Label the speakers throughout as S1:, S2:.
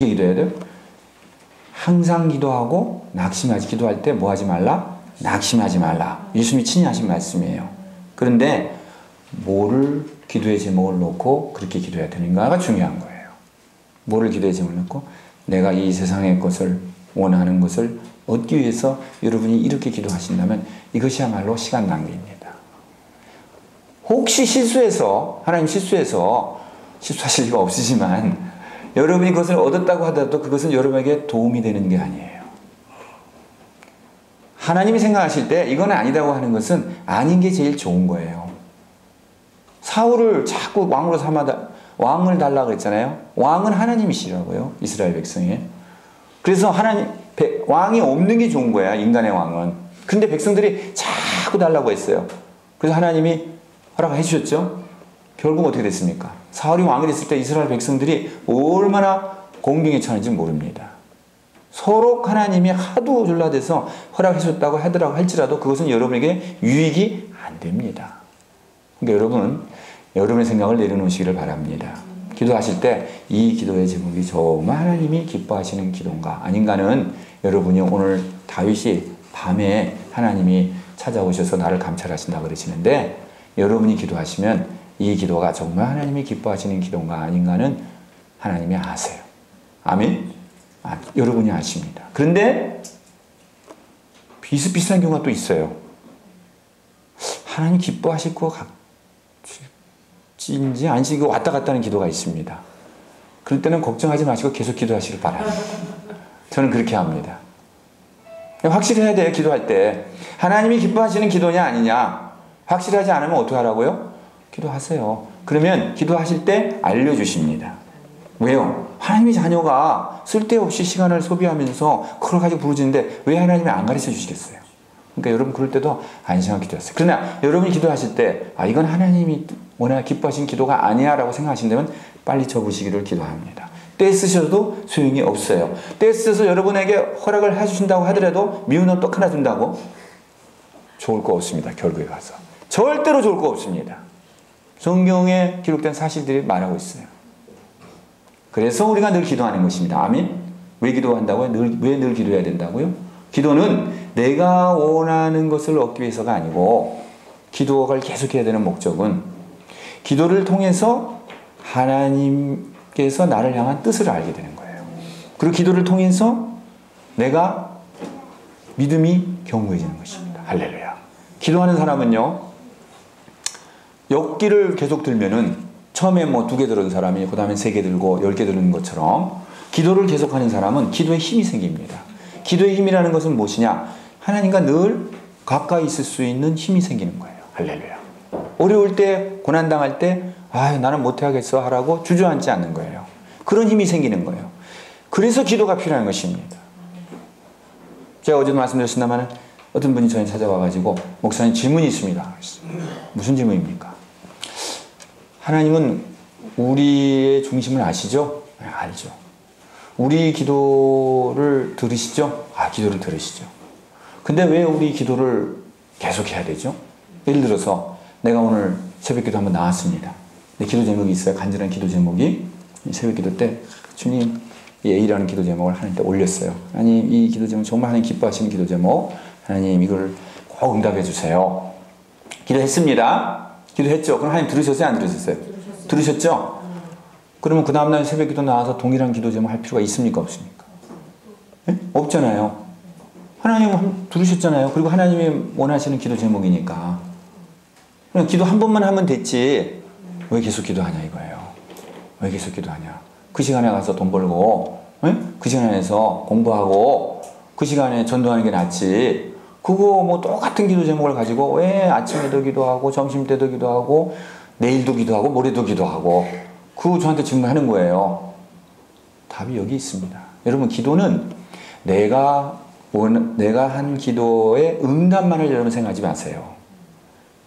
S1: 기도해야 돼요? 항상 기도하고 기도할 때 뭐 하지 말라? 낙심하지 말라. 예수님이 친히 하신 말씀이에요. 그런데 뭐를 기도의 제목을 놓고 그렇게 기도해야 되는가가 중요한 거예요. 뭐를 기도의 제목을 놓고 내가 이 세상의 것을 원하는 것을 얻기 위해서 여러분이 이렇게 기도하신다면 이것이야말로 시간 낭비입니다. 혹시 하나님 실수하실 리가 없으시지만 여러분이 그것을 얻었다고 하더라도 그것은 여러분에게 도움이 되는 게 아니에요. 하나님이 생각하실 때 이건 아니다고 하는 것은 아닌 게 제일 좋은 거예요. 사울을 자꾸 왕을 달라고 했잖아요. 왕은 하나님이시라고요. 이스라엘 백성이. 그래서 왕이 없는 게 좋은 거야. 인간의 왕은. 근데 백성들이 자꾸 달라고 했어요. 그래서 하나님이 허락해 주셨죠. 결국 어떻게 됐습니까? 사울이 왕이 됐을 때 이스라엘 백성들이 얼마나 공경에 처했는지 모릅니다. 서로 하나님이 하도 졸라대서 허락해 줬다고 할지라도 그것은 여러분에게 유익이 안 됩니다. 그러니까 여러분의 생각을 내려놓으시기를 바랍니다. 기도하실 때 이 기도의 제목이 정말 하나님이 기뻐하시는 기도인가 아닌가는 여러분이 오늘 다윗이 밤에 하나님이 찾아오셔서 나를 감찰하신다고 그러시는데 여러분이 기도하시면 이 기도가 정말 하나님이 기뻐하시는 기도인가 아닌가는 하나님이 아세요. 아멘? 여러분이 아십니다. 그런데 비슷비슷한 경우가 또 있어요. 하나님 기뻐하실 것 같은지 아닌지 왔다 갔다 하는 기도가 있습니다. 그럴 때는 걱정하지 마시고 계속 기도하시길 바랍니다. 저는 그렇게 합니다. 확실해야 돼요. 기도할 때. 하나님이 기뻐하시는 기도냐 아니냐 확실하지 않으면 어떻게 하라고요? 기도하세요. 그러면 기도하실 때 알려주십니다. 왜요? 하나님의 자녀가 쓸데없이 시간을 소비하면서 그걸 가지고 부르짖는데 왜 하나님이 안 가르쳐 주시겠어요? 그러니까 여러분 그럴 때도 안심하고 기도하세요. 그러나 여러분이 기도하실 때 이건 하나님이 워낙 기뻐하신 기도가 아니야 라고 생각하신다면 빨리 접으시기를 기도합니다. 떼쓰셔도 소용이 없어요. 떼쓰셔서 여러분에게 허락을 해주신다고 하더라도 미운 옷 떡 하나 준다고 좋을 거 없습니다. 결국에 가서 절대로 좋을 거 없습니다. 성경에 기록된 사실들이 말하고 있어요. 그래서 우리가 늘 기도하는 것입니다. 아멘? 왜 기도한다고요? 왜 늘 기도해야 된다고요? 기도는 내가 원하는 것을 얻기 위해서가 아니고 기도를 계속해야 되는 목적은 기도를 통해서 하나님께서 나를 향한 뜻을 알게 되는 거예요. 그리고 기도를 통해서 내가 믿음이 견고해지는 것입니다. 할렐루야. 기도하는 사람은요, 역기를 계속 들면은 처음에 2개 들은 사람이 그 다음에 3개 들고 10개 들은 것처럼 기도를 계속하는 사람은 기도에 힘이 생깁니다. 기도의 힘이라는 것은 무엇이냐? 하나님과 늘 가까이 있을 수 있는 힘이 생기는 거예요. 할렐루야. 어려울 때, 고난당할 때 나는 못하겠어 하라고 주저앉지 않는 거예요. 그런 힘이 생기는 거예요. 그래서 기도가 필요한 것입니다. 제가 어제도 말씀드렸습니다만 어떤 분이 저희 찾아와가지고 목사님 질문이 있습니다. 무슨 질문입니까? 하나님은 우리의 중심을 아시죠? 네, 알죠. 우리 기도를 들으시죠? 기도를 들으시죠. 근데 왜 우리 기도를 계속해야 되죠? 예를 들어서 내가 오늘 새벽기도 한번 나왔습니다. 기도 제목이 있어요. 간절한 기도 제목이 새벽기도 때 주님 A라는 기도 제목을 하나님께 올렸어요. 하나님 이 기도 제목 정말 하나님 기뻐하시는 기도 제목 하나님 이걸 꼭 응답해 주세요. 기도했습니다. 기도했죠. 그럼 하나님 들으셨어요? 안 들으셨어요? 들으셨죠? 그러면 그 다음날 새벽기도 나와서 동일한 기도 제목 할 필요가 있습니까? 없습니까? 네? 없잖아요. 하나님 들으셨잖아요. 그리고 하나님이 원하시는 기도 제목이니까 그냥 기도 한 번만 하면 됐지 왜 계속 기도하냐 이거예요. 왜 계속 기도하냐. 그 시간에 가서 돈 벌고 그 시간에서 공부하고 그 시간에 전도하는 게 낫지 그거 똑같은 기도 제목을 가지고 왜 아침에도 기도하고 점심 때도 기도하고 내일도 기도하고 모레도 기도하고 그거 저한테 질문하는 거예요. 답이 여기 있습니다. 여러분 기도는 내가 한 기도의 응답만을 여러분 생각하지 마세요.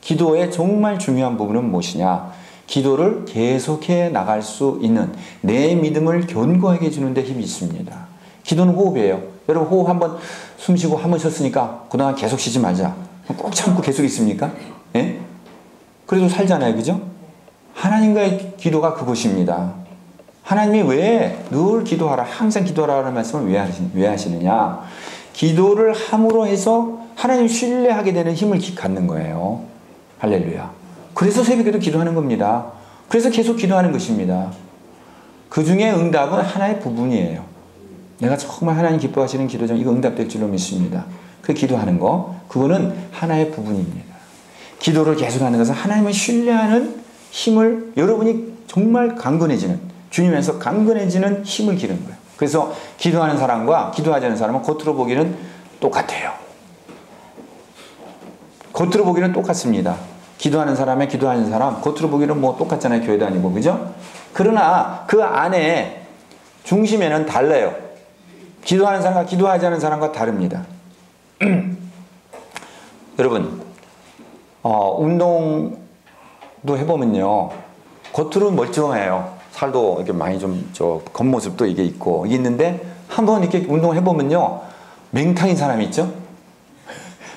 S1: 기도의 정말 중요한 부분은 무엇이냐? 기도를 계속해 나갈 수 있는 내 믿음을 견고하게 해주는 데 힘이 있습니다. 기도는 호흡이에요. 여러분 호흡 한번 숨 쉬고 한번 쉬었으니까 그동안 계속 쉬지 말자. 꼭 참고 계속 있습니까? 예? 그래도 살잖아요. 그죠? 하나님과의 기도가 그것입니다. 하나님이 왜 늘 기도하라, 항상 기도하라는 말씀을 왜 하시느냐? 기도를 함으로 해서 하나님 신뢰하게 되는 힘을 갖는 거예요. 할렐루야. 그래서 새벽에도 기도하는 겁니다. 그래서 계속 기도하는 것입니다. 그 중에 응답은 하나의 부분이에요. 내가 정말 하나님 기뻐하시는 기도 중 이거 응답될 줄로 믿습니다. 그 기도하는 거, 그거는 하나의 부분입니다. 기도를 계속하는 것은 하나님을 신뢰하는 힘을, 여러분이 정말 강건해지는, 주님에서 강건해지는 힘을 기르는 거예요. 그래서 기도하는 사람과 기도하지 않는 사람은 겉으로 보기는 똑같아요. 겉으로 보기는 똑같습니다. 기도하는 사람에 기도하는 사람, 겉으로 보기는 뭐 똑같잖아요. 교회 다니고, 그죠? 그러나 그 안에 중심에는 달라요. 기도하는 사람과 기도하지 않는 사람과 다릅니다. 여러분, 운동도 해보면요, 겉으로는 멀쩡해요. 살도 이렇게 많이 좀, 겉모습도 이게 있고, 이게 있는데, 한번 이렇게 운동을 해보면요, 맹탕인 사람이 있죠?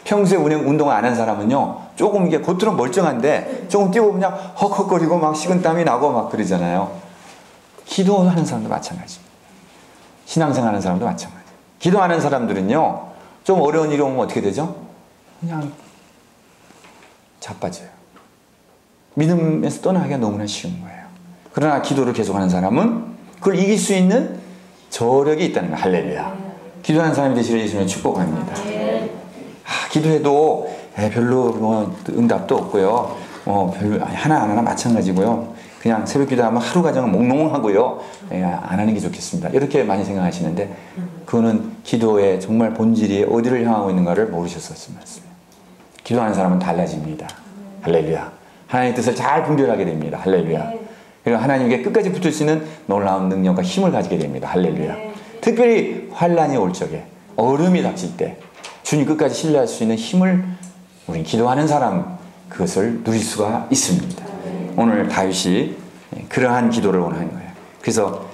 S1: 평소에 운동을 안 한 사람은요, 조금 이게 겉으로는 멀쩡한데, 조금 뛰어보면 그냥 헉헉거리고 막 식은땀이 나고 막 그러잖아요. 기도하는 사람도 마찬가지입니다. 신앙생활 하는 사람도 마찬가지예요. 기도하는 사람들은요, 좀 어려운 일이 오면 어떻게 되죠? 그냥 자빠져요. 믿음에서 떠나기가 너무나 쉬운 거예요. 그러나 기도를 계속하는 사람은 그걸 이길 수 있는 저력이 있다는 거예요. 할렐루야. 기도하는 사람이 되시길 예수님의 축복합니다. 기도해도 별로 뭐 응답도 없고요. 별로 하나 안 하나 마찬가지고요. 그냥 새벽 기도하면 하루 과정은 몽롱하고요. 안 하는 게 좋겠습니다. 이렇게 많이 생각하시는데 그거는 기도의 정말 본질이 어디를 향하고 있는가를 모르셨었을 말씀이에요. 기도하는 사람은 달라집니다. 할렐루야. 하나님의 뜻을 잘 분별하게 됩니다. 할렐루야. 그리고 하나님께 끝까지 붙을 수 있는 놀라운 능력과 힘을 가지게 됩니다. 할렐루야. 특별히 환난이 올 적에, 어려움이 닥칠 때 주님 끝까지 신뢰할 수 있는 힘을 우리 기도하는 사람, 그것을 누릴 수가 있습니다. 오늘 다윗이 그러한 기도를 원하는 거예요. 그래서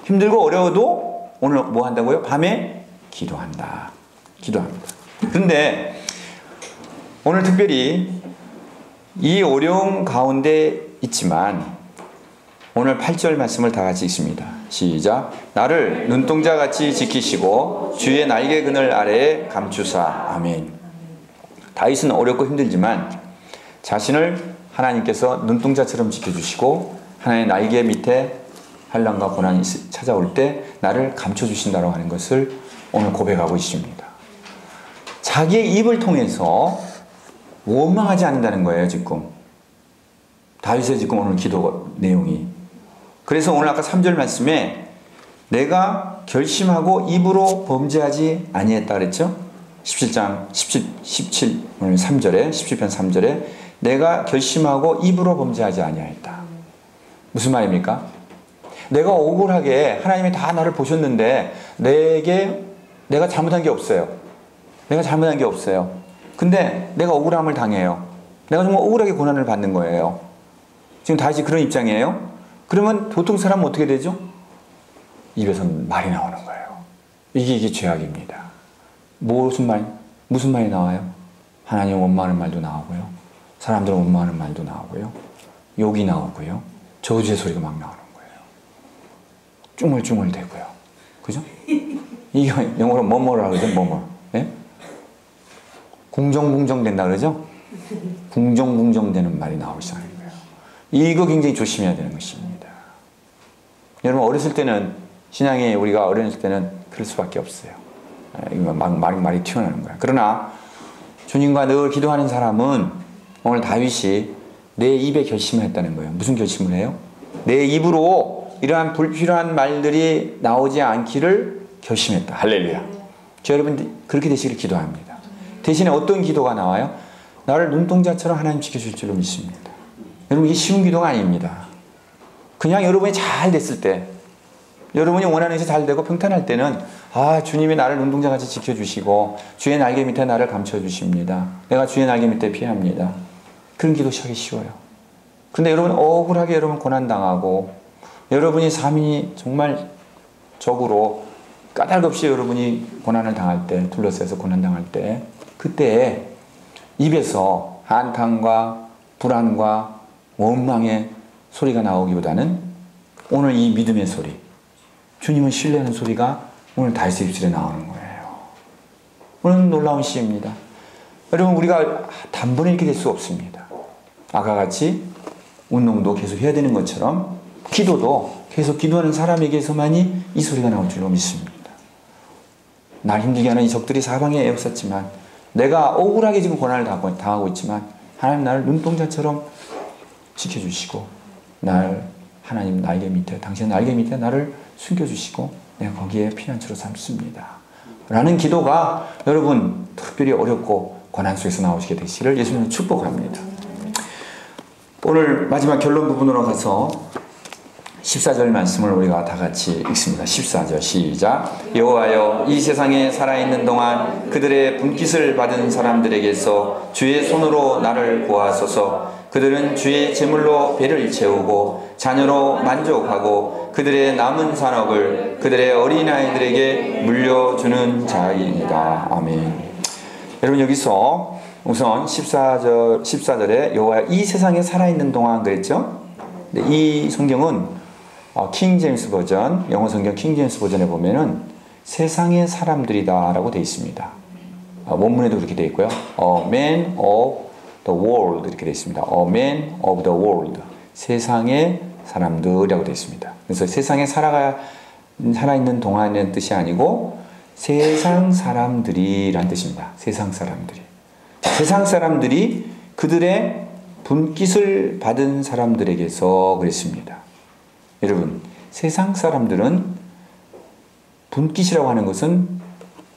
S1: 힘들고 어려워도 오늘 뭐 한다고요? 밤에 기도한다. 기도합니다. 그런데 오늘 특별히 이 어려움 가운데 있지만 오늘 8절 말씀을 다 같이 읽습니다. 시작. 나를 눈동자같이 지키시고 주의 날개 그늘 아래에 감추사. 아멘. 다윗은 어렵고 힘들지만 자신을 하나님께서 눈동자처럼 지켜주시고 하나님의 날개 밑에 환난과 고난이 찾아올 때 나를 감춰주신다고 하는 것을 오늘 고백하고 있습니다. 자기의 입을 통해서 원망하지 않는다는 거예요. 지금 다윗의 지금 오늘 기도 내용이. 그래서 오늘 아까 3절 말씀에 내가 결심하고 입으로 범죄하지 아니했다 그랬죠? 17장 17 오늘 3절에 17편 3절에 내가 결심하고 입으로 범죄하지 아니하였다. 무슨 말입니까? 내가 억울하게 하나님이 다 나를 보셨는데 내가 잘못한 게 없어요. 내가 잘못한 게 없어요. 근데 내가 억울함을 당해요. 내가 정말 억울하게 고난을 받는 거예요. 지금 다시 그런 입장이에요. 그러면 보통 사람은 어떻게 되죠? 입에서 말이 나오는 거예요. 이게 죄악입니다. 무슨 말이 나와요? 하나님 원망하는 말도 나오고요. 사람들은 원망하는 말도 나오고요. 욕이 나오고요. 저주의 소리가 막 나오는 거예요. 쭝얼쭝얼 대고요. 그죠? 이게 영어로 뭐뭐라 그러죠? 뭐뭐. 예? 궁정궁정 된다 그러죠? 궁정궁정 되는 말이 나오기 시작하는 거예요. 이거 굉장히 조심해야 되는 것입니다. 여러분 어렸을 때는 신앙이 우리가 어렸을 때는 그럴 수밖에 없어요. 이거 말이 튀어나오는 거야. 그러나 주님과 늘 기도하는 사람은 오늘 다윗이 내 입에 결심을 했다는 거예요. 무슨 결심을 해요? 내 입으로 이러한 불필요한 말들이 나오지 않기를 결심했다. 할렐루야. 저 여러분 그렇게 되시길 기도합니다. 대신에 어떤 기도가 나와요? 나를 눈동자처럼 하나님 지켜줄 줄로 믿습니다. 여러분 이게 쉬운 기도가 아닙니다. 그냥 여러분이 잘 됐을 때, 여러분이 원하는 것이 잘 되고 평탄할 때는 주님이 나를 눈동자같이 지켜주시고 주의 날개 밑에 나를 감춰주십니다. 내가 주의 날개 밑에 피합니다. 그런 기도 시작이 쉬워요. 근데 여러분 억울하게 여러분 고난당하고 여러분이 삶이 정말 적으로 까닭없이 여러분이 고난을 당할 때, 둘러싸여서 고난당할 때 그때 입에서 한탄과 불안과 원망의 소리가 나오기보다는 오늘 이 믿음의 소리, 주님을 신뢰하는 소리가 오늘 다윗의 입술에 나오는 거예요. 오늘 놀라운 시입니다. 여러분, 우리가 단번에 이렇게 될 수 없습니다. 아까 같이 운동도 계속 해야 되는 것처럼 기도도 계속 기도하는 사람에게서만이 이 소리가 나올 줄로 믿습니다. 날 힘들게 하는 이 적들이 사방에 에워쌌지만, 내가 억울하게 지금 고난을 당하고 있지만 하나님 나를 눈동자처럼 지켜주시고, 하나님 날개 밑에, 당신의 날개 밑에 나를 숨겨주시고 내가 거기에 피난처로 삼습니다 라는 기도가 여러분 특별히 어렵고 고난 속에서 나오시게 되시기를 예수님을 축복합니다. 오늘 마지막 결론 부분으로 가서 14절 말씀을 우리가 다 같이 읽습니다. 14절 시작. 여호와여, 이 세상에 살아있는 동안 그들의 분깃을 받은 사람들에게서 주의 손으로 나를 구하소서. 그들은 주의 제물로 배를 채우고 자녀로 만족하고 그들의 남은 산업을 그들의 어린아이들에게 물려주는 자이니라. 아멘. 여러분, 여기서 우선 14절에 여호와 이 세상에 살아있는 동안 그랬죠? 이 성경은 킹 제임스 버전, 영어 성경 킹 제임스 버전에 보면은 세상의 사람들이다 라고 되어 있습니다. 원문에도 그렇게 되어 있고요. A man of the world 이렇게 되어 있습니다. A man of the world. 세상의 사람들이라고 되어 있습니다. 그래서 세상에 살아있는 동안이라는 뜻이 아니고 세상 사람들이라는 뜻입니다. 세상 사람들이. 세상 사람들이 그들의 분깃을 받은 사람들에게서 그랬습니다. 여러분, 세상 사람들은 분깃이라고 하는 것은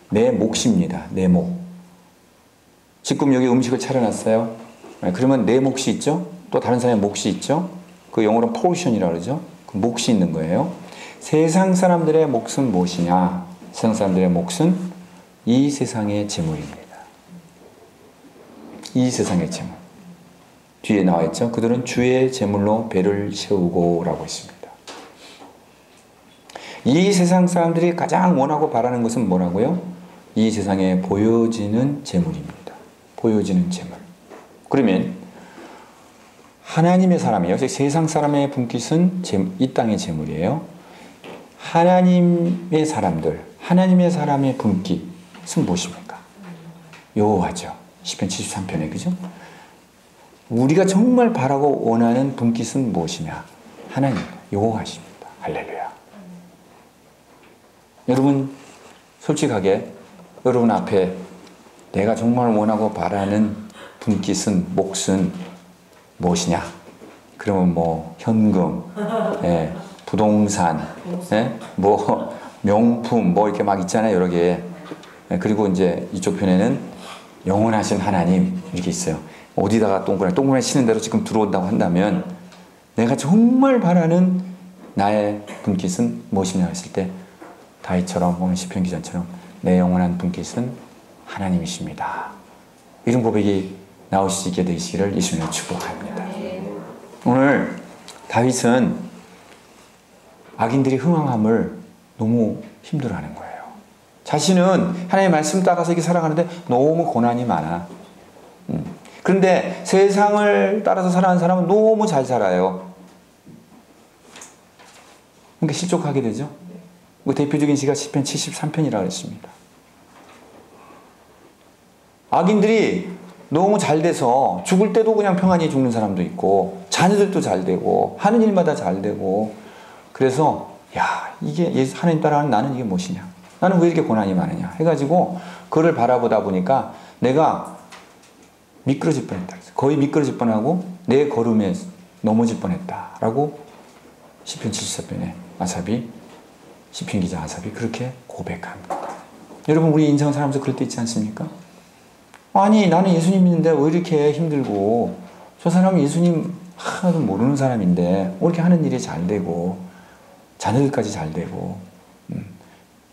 S1: 내 몫입니다. 내 몫. 지금 여기 음식을 차려놨어요. 그러면 내 몫이 있죠? 또 다른 사람의 몫이 있죠? 그 영어로 portion이라고 그러죠? 그 몫이 있는 거예요. 세상 사람들의 몫은 무엇이냐? 세상 사람들의 몫은 이 세상의 재물입니다. 이 세상의 재물. 뒤에 나와 있죠? 그들은 주의 재물로 배를 채우고 라고 했습니다. 이 세상 사람들이 가장 원하고 바라는 것은 뭐라고요? 이 세상에 보여지는 재물입니다. 보여지는 재물. 그러면 하나님의 사람이에요. 세상 사람의 분깃은 이 땅의 재물이에요. 하나님의 사람들, 하나님의 사람의 분깃은 무엇입니까? 여호와죠. 시편 73편에, 그죠? 우리가 정말 바라고 원하는 분깃은 무엇이냐? 하나님, 여호와십니다. 할렐루야. 여러분, 솔직하게 여러분 앞에 내가 정말 원하고 바라는 분깃은, 몫은 무엇이냐? 그러면 뭐 현금, 부동산, 뭐 명품, 뭐 이렇게 막 있잖아요, 여러 개. 그리고 이제 이쪽 편에는 영원하신 하나님 이렇게 있어요. 어디다가 동그라미 치는 대로 지금 들어온다고 한다면 내가 정말 바라는 나의 분깃은 무엇이냐 했을 때 다윗처럼, 오늘 시편 기자처럼 내 영원한 분깃은 하나님이십니다. 이런 고백이 나올 수 있게 되시기를 예수님을 축복합니다. 오늘 다윗은 악인들이 흥황함을 너무 힘들어하는 거예요. 자신은 하나님의 말씀 따라서 이렇게 살아가는데 너무 고난이 많아. 그런데 세상을 따라서 살아가는 사람은 너무 잘 살아요. 그러니까 실족하게 되죠. 그 대표적인 시가 시편 73편이라고 했습니다. 악인들이 너무 잘 돼서 죽을 때도 그냥 평안히 죽는 사람도 있고 자녀들도 잘 되고 하는 일마다 잘 되고, 그래서 이게 하나님 따라하는 나는 이게 무엇이냐, 나는 왜 이렇게 고난이 많으냐 해가지고 그를 바라보다 보니까 내가 미끄러질 뻔했다. 거의 미끄러질 뻔하고 내 걸음에 넘어질 뻔했다라고 시편 74편에 시편 기자 아삽이 그렇게 고백합니다. 여러분, 우리 인생을 살면서 그럴 때 있지 않습니까? 아니, 나는 예수님 믿는데 왜 이렇게 힘들고, 저 사람은 예수님 하나도 모르는 사람인데 왜 이렇게 하는 일이 잘 되고 자녀들까지 잘 되고.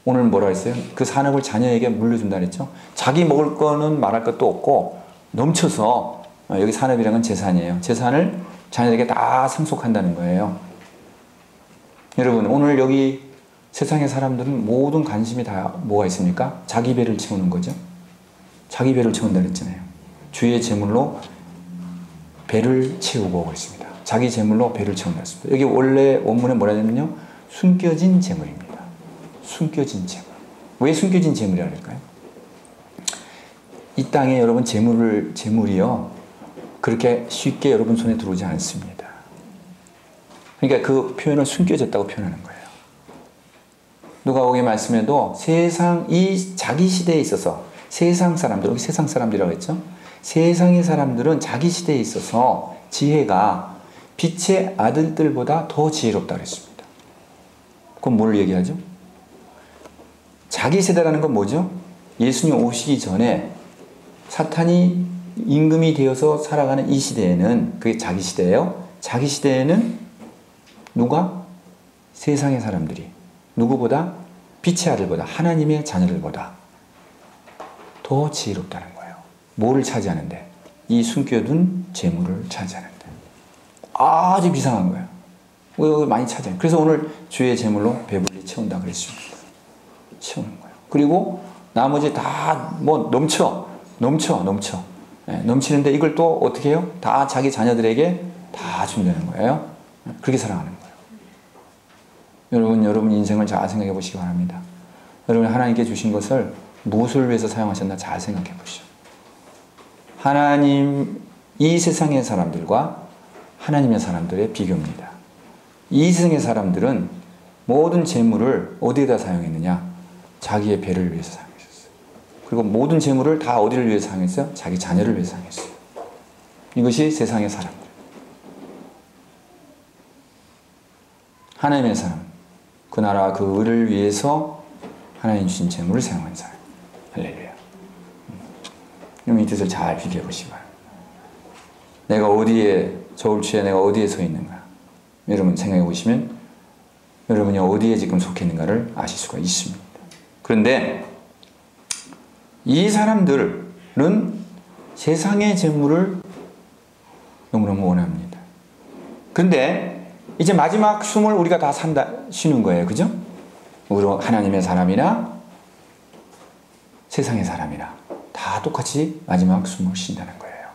S1: 오늘 뭐라 했어요? 그 산업을 자녀에게 물려준다 그랬죠? 자기 먹을 거는 말할 것도 없고 넘쳐서, 여기 산업이라는 건 재산이에요. 재산을 자녀에게 다 상속한다는 거예요. 여러분, 오늘 여기 세상의 사람들은 모든 관심이 다 뭐가 있습니까? 자기 배를 채우는 거죠. 자기 배를 채운다 그랬잖아요. 주의 재물로 배를 채우고 있습니다. 자기 재물로 배를 채운다 했습니다. 여기 원래 원문에 뭐라 했냐면요. 숨겨진 재물입니다. 숨겨진 재물. 왜 숨겨진 재물이라 할까요? 이 땅에 여러분 재물이요. 그렇게 쉽게 여러분 손에 들어오지 않습니다. 그러니까 그 표현을 숨겨졌다고 표현하는 거예요. 누가복음 말씀에도 이 자기 시대에 있어서 세상 사람들, 여기 세상 사람들이라고 했죠? 세상의 사람들은 자기 시대에 있어서 지혜가 빛의 아들들보다 더 지혜롭다고 했습니다. 그럼 뭘 얘기하죠? 자기 세대라는 건 뭐죠? 예수님 오시기 전에 사탄이 임금이 되어서 살아가는 이 시대에는, 그게 자기 시대예요. 자기 시대에는 누가? 세상의 사람들이 누구보다? 빛의 아들보다, 하나님의 자녀들보다 더 지혜롭다는 거예요. 뭐를 차지하는데? 이 숨겨둔 재물을 차지하는데. 아주 비상한 거예요. 이걸 많이 차지해요. 그래서 오늘 주의 재물로 배불리 채운다 그랬습니다. 채우는 거예요. 그리고 나머지 다 뭐 넘쳐. 넘치는데 이걸 또 어떻게 해요? 다 자기 자녀들에게 다 준다는 거예요. 그렇게 살아가는 거예요. 여러분 인생을 잘 생각해 보시기 바랍니다. 여러분 하나님께 주신 것을 무엇을 위해서 사용하셨나 잘 생각해 보시죠. 하나님, 이 세상의 사람들과 하나님의 사람들의 비교입니다. 이 세상의 사람들은 모든 재물을 어디에다 사용했느냐? 자기의 배를 위해서 사용했어요. 그리고 모든 재물을 다 어디를 위해서 사용했어요? 자기 자녀를 위해서 사용했어요. 이것이 세상의 사람들. 하나님의 사람, 그 나라 그 의를 위해서 하나님 주신 재물을 사용한 사람. 할렐루야. 이 뜻을 잘 비교해 보시기 바랍니다. 내가 어디에, 저울추에 내가 어디에 서 있는가? 여러분 생각해 보시면 여러분이 어디에 지금 속해 있는가를 아실 수가 있습니다. 그런데 이 사람들은 세상의 재물을 너무너무 원합니다. 그런데 이제 마지막 숨을 우리가 다 쉬는 거예요. 그죠? 하나님의 사람이나 세상의 사람이나 다 똑같이 마지막 숨을 쉰다는 거예요.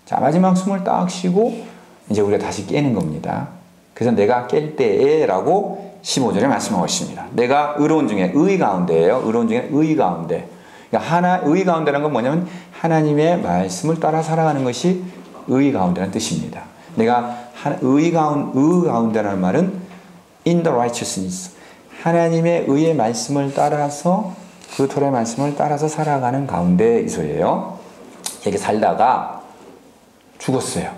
S1: 자, 마지막 숨을 딱 쉬고 이제 우리가 다시 깨는 겁니다. 그래서 내가 깰 때에 라고 15절에 말씀하고 있습니다. 내가 의로운 중에, 의 가운데예요. 의로운 중에 의 가운데. 그러니까 의 가운데라는 건 뭐냐면 하나님의 말씀을 따라 살아가는 것이 의 가운데라는 뜻입니다. 내가 의 가운데라는 말은 in the righteousness. 하나님의 의의 말씀을 따라서, 그 토라의 말씀을 따라서 살아가는 가운데에서예요. 이렇게 살다가 죽었어요.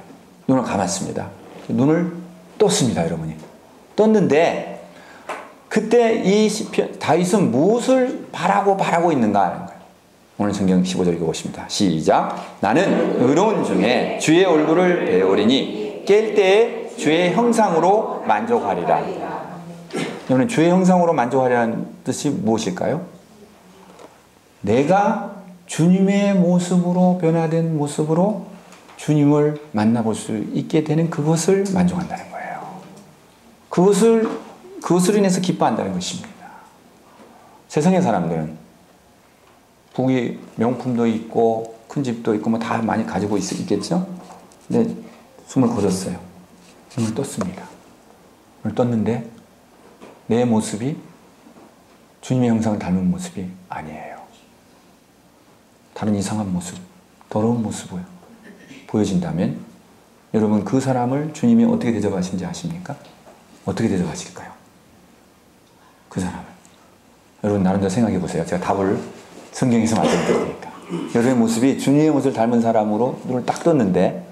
S1: 눈을 감았습니다. 눈을 떴습니다, 여러분이. 떴는데 그때 이 다윗은 무엇을 바라고 있는가 하는 거예요. 오늘 성경 15절 읽어보십니다. 시작. 나는 의로운 중에 주의 얼굴을 배우리니 깰 때에 주의 형상으로 만족하리라. 여러분, 주의 형상으로 만족하리라는 뜻이 무엇일까요? 내가 주님의 모습으로, 변화된 모습으로 주님을 만나볼 수 있게 되는 그것을 만족한다는 거예요. 그것을 인해서 기뻐한다는 것입니다. 세상의 사람들은 부귀 명품도 있고 큰 집도 있고 뭐 다 많이 가지고 있겠죠? 근데 숨을 거뒀어요. 눈을 떴습니다. 눈을 떴는데 내 모습이 주님의 형상을 닮은 모습이 아니에요. 다른 이상한 모습, 더러운 모습을 보여진다면 여러분 그 사람을 주님이 어떻게 대접하시는지 아십니까? 어떻게 대접하실까요? 그 사람을. 여러분 나름대로 생각해 보세요. 제가 답을 성경에서 말씀드릴 테니까. 여러분의 모습이 주님의 모습을 닮은 사람으로 눈을 딱 떴는데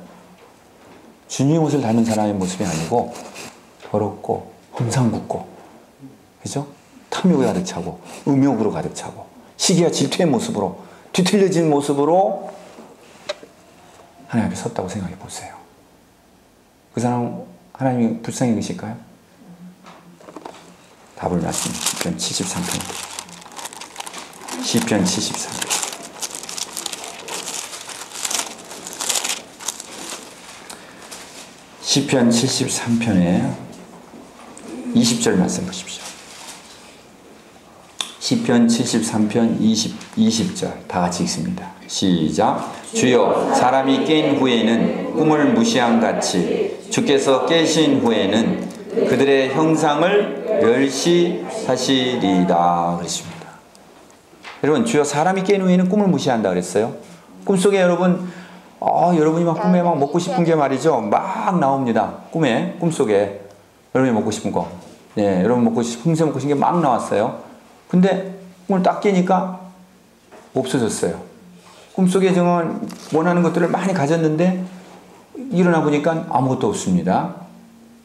S1: 주님의 모습을 닮은 사람의 모습이 아니고 더럽고 험상궂고, 그죠? 탐욕에 가득 차고 음욕으로 가득 차고 시기와 질투의 모습으로, 뒤틀려진 모습으로 하나님 앞에 섰다고 생각해 보세요. 그 사람 하나님이 불쌍히 여기실까요? 답을 말씀해. 시편 73편. 시편 73편. 시편 73편에 20절 말씀 보십시오. 시편 73편 20절 다 같이 읽습니다. 시작. 주여, 사람이 깬 후에는 꿈을 무시한 같이 주께서 깨신 후에는 그들의 형상을 멸시하시리다 그랬습니다. 여러분, 주여, 사람이 깬 후에는 꿈을 무시한다 그랬어요. 꿈속에 여러분이 막 꿈에 막 먹고 싶은 게 말이죠, 막 나옵니다. 꿈속에 여러분이 먹고 싶은 거, 여러분 평소에 먹고 싶은 게 막 나왔어요. 근데 꿈을 딱 깨니까 없어졌어요. 꿈속에 정말 원하는 것들을 많이 가졌는데 일어나 보니까 아무것도 없습니다.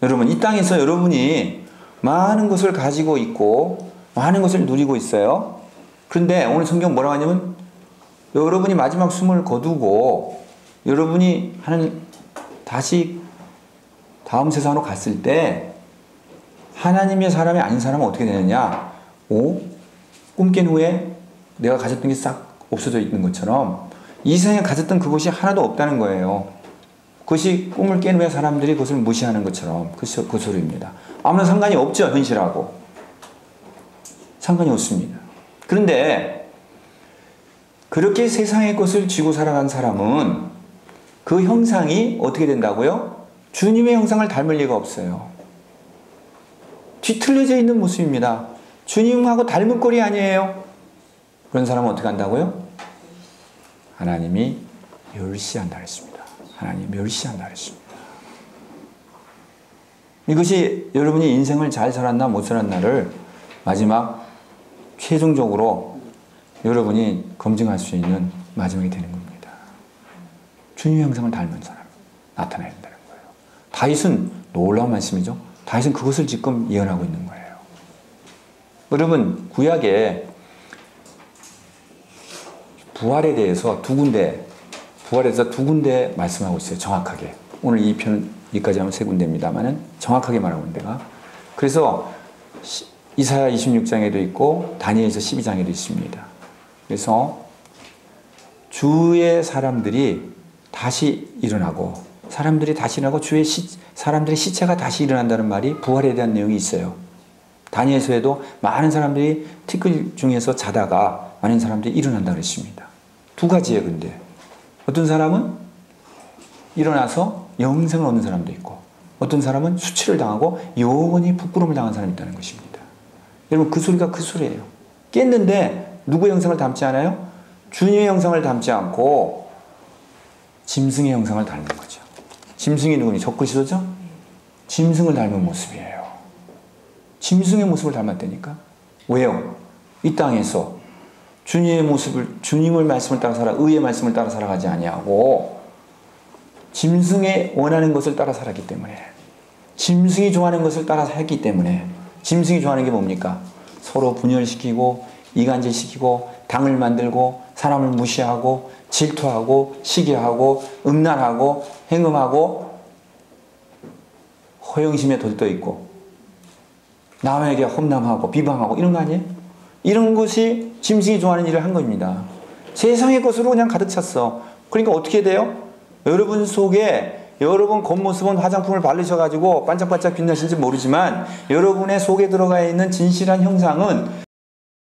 S1: 여러분, 이 땅에서 여러분이 많은 것을 가지고 있고 많은 것을 누리고 있어요. 그런데 오늘 성경 뭐라고 하냐면, 여러분이 마지막 숨을 거두고 여러분이 다시 다음 세상으로 갔을 때 하나님의 사람이 아닌 사람은 어떻게 되느냐? 꿈 깬 후에 내가 가졌던 게 싹 없어져 있는 것처럼 이 세상에 가졌던 그것이 하나도 없다는 거예요. 그것이 꿈을 깬 후에 사람들이 그것을 무시하는 것처럼 그 소리입니다. 아무런 상관이 없죠, 현실하고. 상관이 없습니다. 그런데 그렇게 세상의 것을 쥐고 살아간 사람은 그 형상이 어떻게 된다고요? 주님의 형상을 닮을 리가 없어요. 뒤틀려져 있는 모습입니다. 주님하고 닮은 꼴이 아니에요. 그런 사람은 어떻게 한다고요? 하나님이 멸시한다 그랬습니다. 하나님이 멸시한다 그랬습니다. 이것이 여러분이 인생을 잘 살았나 못 살았나를 마지막 최종적으로 여러분이 검증할 수 있는 마지막이 되는 겁니다. 주님의 형상을 닮은 사람 나타나야 된다는 거예요. 다윗은 놀라운 말씀이죠. 다윗은 그것을 지금 예언하고 있는 거예요. 여러분, 구약에 부활에 대해서 두 군데 말씀하고 있어요. 정확하게. 오늘 이 편 여기까지 하면 세 군데입니다만은 정확하게 말하고 있는 데가. 그래서 이사야 26장에도 있고 다니엘서 12장에도 있습니다. 그래서 주의 사람들이 다시 일어나고 사람들의 시체가 다시 일어난다는 말이 부활에 대한 내용이 있어요. 다니엘서에도 많은 사람들이 티끌 중에서 자다가 많은 사람들이 일어난다고 했습니다. 두 가지예요. 근데 어떤 사람은 일어나서 영생을 얻는 사람도 있고 어떤 사람은 수치를 당하고 영원히 부끄러움을 당한 사람이 있다는 것입니다. 여러분, 그 소리가 그 소리예요. 깼는데 누구의 형상을 닮지 않아요? 주님의 형상을 닮지 않고 짐승의 형상을 닮는 거죠. 짐승이 누구니? 적그리스도죠? 짐승을 닮은 모습이에요. 짐승의 모습을 닮았다니까? 왜요? 이 땅에서 주님의 말씀을 따라 의의 말씀을 따라 살아가지 아니하고 짐승의 원하는 것을 따라 살았기 때문에, 짐승이 좋아하는 것을 따라 살기 때문에. 짐승이 좋아하는 게 뭡니까? 서로 분열시키고 이간질시키고 당을 만들고 사람을 무시하고 질투하고 시기하고 음란하고 행음하고 허영심에 들떠있고 남에게 험담하고 비방하고 이런 거 아니에요? 이런 것이 짐승이 좋아하는 일을 한 겁니다. 세상의 것으로 그냥 가득 찼어. 그러니까 어떻게 돼요? 여러분 속에, 여러분 겉모습은 화장품을 바르셔가지고 반짝반짝 빛나신지 모르지만 여러분의 속에 들어가 있는 진실한 형상은